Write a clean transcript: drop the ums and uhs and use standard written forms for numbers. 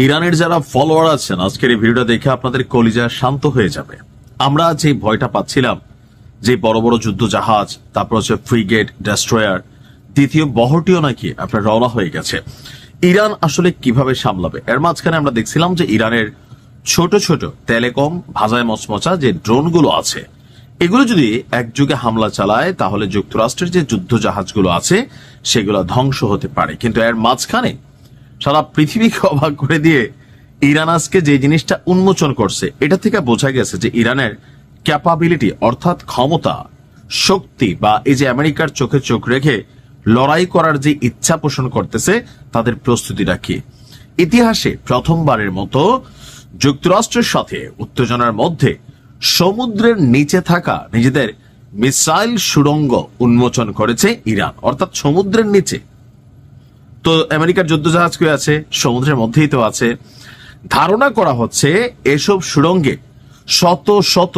ইরানের যারা ফলোয়ার আছেন, আজকের এই ভিডিওটা দেখে আপনাদের কলিজা শান্ত হয়ে যাবে। আমরা যে ভয়টা পাচ্ছিলাম যে বড় বড় যুদ্ধ জাহাজ, তারপর হচ্ছে ফ্রিগেট, ডেস্ট্রয়ার, দ্বিতীয় বহরটিও নাকি আপনার রওনা হয়ে গেছে। ইরান আসলে কিভাবে সামলাবে? এর মাঝখানে আমরা দেখছিলাম যে ইরানের ছোট ছোট টেলিকম ভাজায় মচমচা যে ড্রোনগুলো আছে, এগুলো যদি একযোগে হামলা চালায় তাহলে যুক্তরাষ্ট্রের যে যুদ্ধ জাহাজগুলো আছে সেগুলো ধ্বংস হতে পারে। কিন্তু এর মাঝখানে সারা পৃথিবীকে অবাক করে দিয়ে ইরান আজকে যে জিনিসটা উন্মোচন করছে, এটা থেকে বোঝা গেছে যে ইরানের ক্যাপাবিলিটি অর্থাৎ ক্ষমতা, শক্তি, বা এই যে আমেরিকার চোখে চোখ রেখে লড়াই করার যে ইচ্ছা পোষণ করতেছে, তাদের প্রস্তুতিটা কি। ইতিহাসে প্রথমবারের মতো যুক্তরাষ্ট্রের সাথে উত্তেজনার মধ্যে সমুদ্রের নিচে থাকা নিজেদের মিসাইল সুড়ঙ্গ উন্মোচন করেছে ইরান, অর্থাৎ সমুদ্রের নিচে। তো আমেরিকার যুদ্ধজাহাজ কই আছে? সমুদ্রের মধ্যেই তো আছে। ধারণা করা হচ্ছে এসব সুড়ঙ্গে শত শত